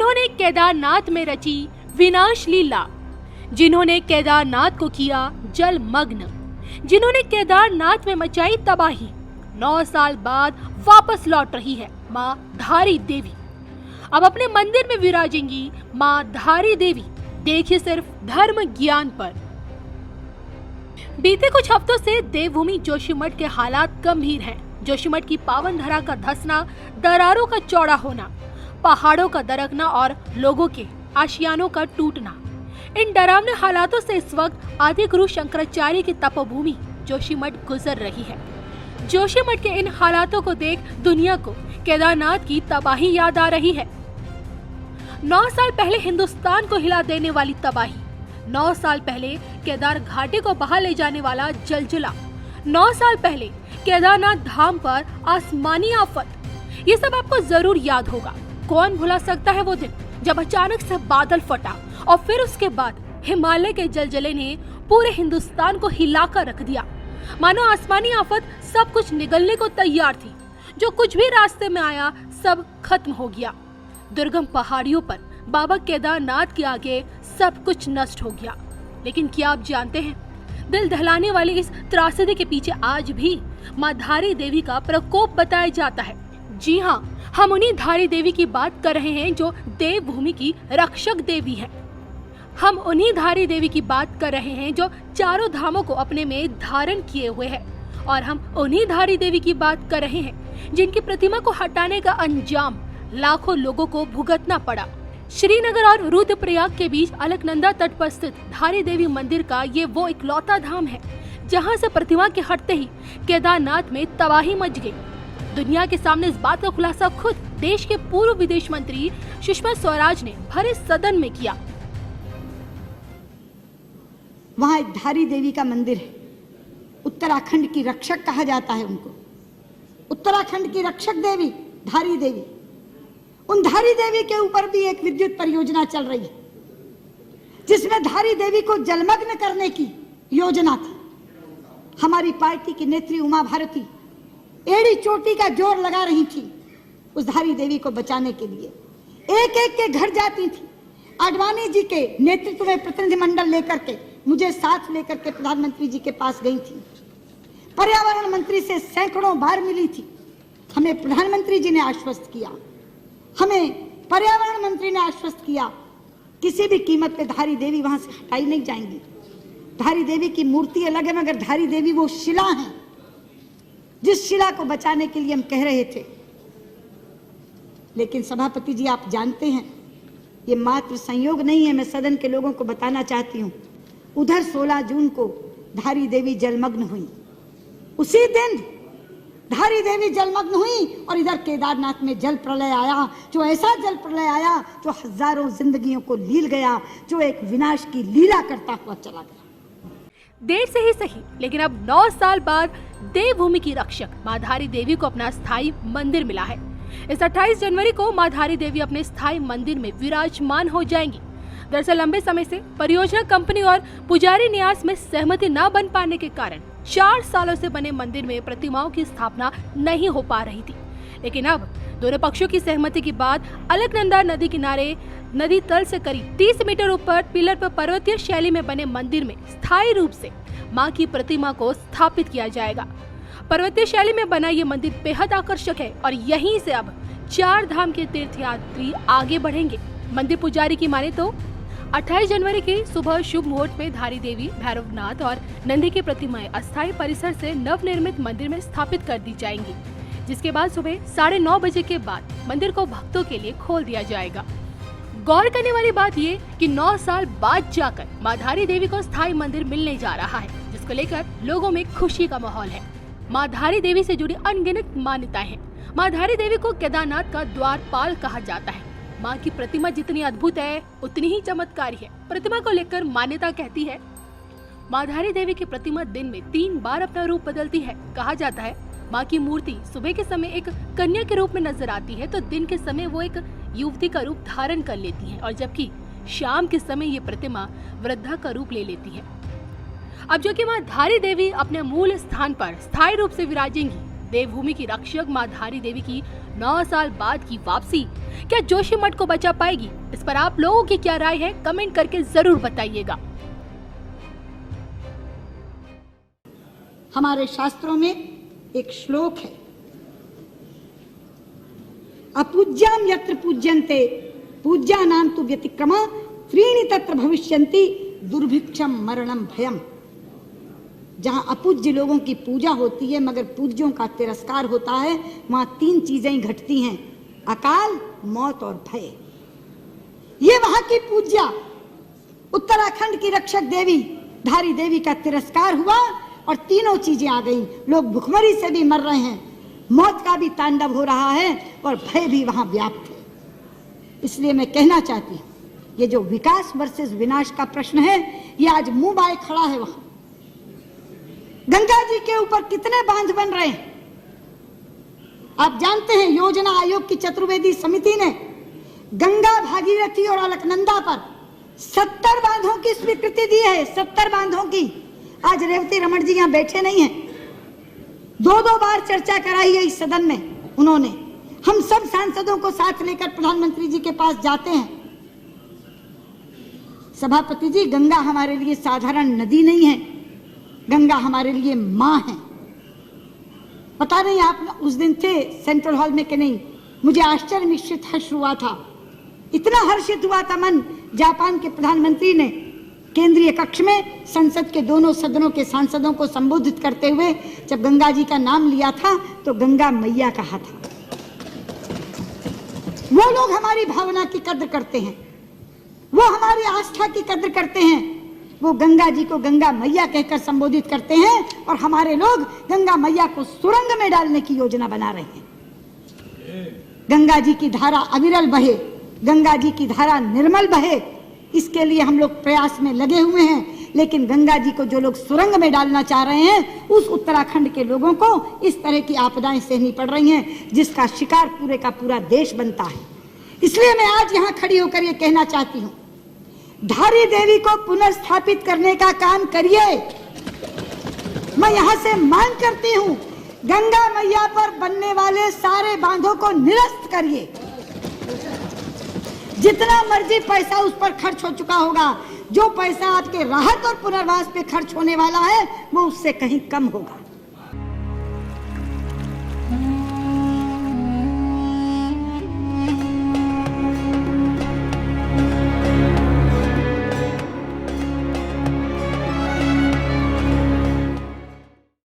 जिन्होंने केदारनाथ में रची विनाश लीला, जिन्होंने केदारनाथ को किया जलमग्न, जिन्होंने केदारनाथ में मचाई तबाही, 9 साल बाद वापस लौट रही है मां धारी देवी। अब अपने मंदिर में विराजेंगी मां धारी देवी। देखिए सिर्फ धर्म ज्ञान पर। बीते कुछ हफ्तों से देवभूमि जोशीमठ के हालात गंभीर हैं। जोशीमठ की पावन धरा का धंसना, दरारों का चौड़ा होना, पहाड़ों का दरकना और लोगों के आशियानों का टूटना, इन डरावने हालातों से इस वक्त आदि गुरु शंकराचार्य की तपोभूमि जोशीमठ गुजर रही है। जोशीमठ के इन हालातों को देख दुनिया को केदारनाथ की तबाही याद आ रही है। 9 साल पहले हिंदुस्तान को हिला देने वाली तबाही, 9 साल पहले केदार घाटी को बहा ले जाने वाला जलजिला, 9 साल पहले केदारनाथ धाम पर आसमानी आफत, ये सब आपको जरूर याद होगा। कौन भुला सकता है वो दिन जब अचानक से बादल फटा और फिर उसके बाद हिमालय के जलजले ने पूरे हिंदुस्तान को हिलाकर रख दिया। मानो आसमानी आफत सब कुछ निगलने को तैयार थी। जो कुछ भी रास्ते में आया सब खत्म हो गया। दुर्गम पहाड़ियों पर बाबा केदारनाथ के आगे सब कुछ नष्ट हो गया। लेकिन क्या आप जानते हैं, दिल दहलाने वाली इस त्रासदी के पीछे आज भी मां धारी देवी का प्रकोप बताया जाता है। जी हाँ, हम उन्हीं धारी देवी की बात कर रहे हैं जो देवभूमि की रक्षक देवी है। हम उन्हीं धारी देवी की बात कर रहे हैं जो चारों धामों को अपने में धारण किए हुए है। और हम उन्हीं धारी देवी की बात कर रहे हैं जिनकी प्रतिमा को हटाने का अंजाम लाखों लोगों को भुगतना पड़ा। श्रीनगर और रुद्रप्रयाग के बीच अलकनंदा तट पर स्थित धारी देवी मंदिर का ये वो इकलौता धाम है जहां से प्रतिमा के हटते ही केदारनाथ में तबाही मच गई। दुनिया के सामने इस बात का खुलासा खुद देश के पूर्व विदेश मंत्री सुषमा स्वराज ने भरे सदन में किया। वहाँ एक धारी देवी का मंदिर है। उत्तराखंड की रक्षक कहा जाता है उनको। उत्तराखंड की रक्षक देवी धारी देवी। उन धारी देवी के ऊपर भी एक विद्युत परियोजना चल रही है जिसमें धारी देवी को जलमग्न करने की योजना थी। हमारी पार्टी की नेत्री उमा भारती एड़ी चोटी का जोर लगा रही थी उस धारी देवी को बचाने के लिए। एक एक के घर जाती थी। आडवाणी जी के नेतृत्व में प्रतिनिधिमंडल लेकर के, मुझे साथ लेकर के प्रधानमंत्री जी के पास गई थी। पर्यावरण मंत्री से सैकड़ों बार मिली थी। हमें प्रधानमंत्री जी ने आश्वस्त किया, हमें पर्यावरण मंत्री ने आश्वस्त किया, किसी भी कीमत पे धारी देवी वहां से हटाई नहीं जाएंगी। धारी देवी की मूर्ति अलग है मगर धारी देवी वो शिला है जिस शिला को बचाने के लिए हम कह रहे थे। लेकिन सभापति जी, आप जानते हैं ये मात्र संयोग नहीं है। मैं सदन के लोगों को बताना चाहती हूँ, उधर 16 जून को धारी देवी जलमग्न हुई। उसी दिन धारी देवी जलमग्न हुई और इधर केदारनाथ में जल प्रलय आया, जो ऐसा जल प्रलय आया जो हजारों जिंदगियों को लील गया, जो एक विनाश की लीला करता हुआ चला गया। देर से ही सही, लेकिन अब 9 साल बाद देवभूमि की रक्षक मां धारी देवी को अपना स्थायी मंदिर मिला है। इस 28 जनवरी को मां धारी देवी अपने स्थायी मंदिर में विराजमान हो जाएंगी। दरअसल लंबे समय से परियोजना कंपनी और पुजारी न्यास में सहमति न बन पाने के कारण 4 सालों से बने मंदिर में प्रतिमाओं की स्थापना नहीं हो पा रही थी। लेकिन अब दोनों पक्षों की सहमति के बाद अलकनंदा नदी किनारे नदी तल से करीब 30 मीटर ऊपर पिलर पर पर्वतीय शैली में बने मंदिर में स्थायी रूप से मां की प्रतिमा को स्थापित किया जाएगा। पर्वतीय शैली में बना ये मंदिर बेहद आकर्षक है और यहीं से अब 4 धाम के तीर्थयात्री आगे बढ़ेंगे। मंदिर पुजारी की माने तो 28 जनवरी की सुबह शुभ मुहूर्त में धारी देवी, भैरवनाथ और नंदी की प्रतिमाएं अस्थायी परिसर से नवनिर्मित मंदिर में स्थापित कर दी जाएंगी, जिसके बाद सुबह 9:30 बजे के बाद मंदिर को भक्तों के लिए खोल दिया जाएगा। गौर करने वाली बात ये कि 9 साल बाद जाकर मां धारी देवी को स्थायी मंदिर मिलने जा रहा है, जिसको लेकर लोगों में खुशी का माहौल है। मां धारी देवी से जुड़ी अनगिनत मान्यताएं हैं। मां धारी देवी को केदारनाथ का द्वारपाल कहा जाता है। मां की प्रतिमा जितनी अद्भुत है उतनी ही चमत्कारी है। प्रतिमा को लेकर मान्यता कहती है, मां धारी देवी की प्रतिमा दिन में 3 बार अपना रूप बदलती है। कहा जाता है मां की मूर्ति सुबह के समय एक कन्या के रूप में नजर आती है तो दिन के समय वो एक युवती का रूप धारण कर लेती है, और जबकि शाम के समय ये प्रतिमा वृद्धा का रूप ले लेती है। अब जो कि मां धारी देवी अपने मूल स्थान पर स्थायी रूप से विराजेंगी, देवभूमि की रक्षक मां धारी देवी की 9 साल बाद की वापसी क्या जोशीमठ को बचा पाएगी? इस पर आप लोगों की क्या राय है, कमेंट करके जरूर बताइएगा। हमारे शास्त्रों में एक श्लोक है, अपूज्याम यत्र पूज्यन्ते पूज्यानां तु व्यतिक्रमा त्रीणि तत्र भविष्यन्ति दुर्भिक्षम मरणम भयम। जहां अपूज्य लोगों की पूजा होती है मगर पूज्यों का तिरस्कार होता है, वहां 3 चीजें घटती हैं, अकाल, मौत और भय। ये वहां की पूज्या उत्तराखंड की रक्षक देवी धारी देवी का तिरस्कार हुआ और तीनों चीजें आ गई। लोग भुखमरी से भी मर रहे हैं, मौत का भी तांडव हो रहा है और भय भी वहां व्याप्त है। इसलिए मैं कहना चाहती हूं, ये जो विकास वर्सेस विनाश का प्रश्न है, ये आज मुंह बाए खड़ा है। वहां गंगा जी के ऊपर कितने बांध बन रहे हैं आप जानते हैं। योजना आयोग की चतुर्वेदी समिति ने गंगा, भागीरथी और अलकनंदा पर 70 बांधों की स्वीकृति दी है, 70 बांधों की। आज रेवती रमन जी यहां बैठे नहीं हैं, 2-2 बार चर्चा कराई है इस सदन में उन्होंने। हम सब सांसदों को साथ लेकर प्रधानमंत्री जी के पास जाते हैं। सभापति जी, गंगा हमारे लिए साधारण नदी नहीं है, गंगा हमारे लिए मां है। पता नहीं आप उस दिन थे सेंट्रल हॉल में कि नहीं, मुझे आश्चर्य मिश्रित हर्ष हुआ था, इतना हर्षित हुआ था मन। जापान के प्रधानमंत्री ने केंद्रीय कक्ष में संसद के दोनों सदनों के सांसदों को संबोधित करते हुए जब गंगा जी का नाम लिया था तो गंगा मैया कहा था। वो लोग हमारी भावना की कद्र करते हैं, वो हमारी आस्था की कद्र करते हैं, वो गंगा जी को गंगा मैया कहकर संबोधित करते हैं और हमारे लोग गंगा मैया को सुरंग में डालने की योजना बना रहे हैं। गंगा जी की धारा अविरल बहे, गंगा जी की धारा निर्मल बहे, इसके लिए हम लोग प्रयास में लगे हुए हैं। लेकिन गंगा जी को जो लोग सुरंग में डालना चाह रहे हैं, उस उत्तराखंड के लोगों को इस तरह की आपदाएं सहनी पड़ रही हैं जिसका शिकार पूरे का पूरा देश बनता है। इसलिए मैं आज यहाँ खड़ी होकर ये कहना चाहती हूँ, धारी देवी को पुनर्स्थापित करने का काम करिए। मैं यहाँ से मांग करती हूँ, गंगा मैया पर बनने वाले सारे बांधों को निरस्त करिए। जितना मर्जी पैसा उस पर खर्च हो चुका होगा, जो पैसा आपके राहत और पुनर्वास पे खर्च होने वाला है वो उससे कहीं कम होगा।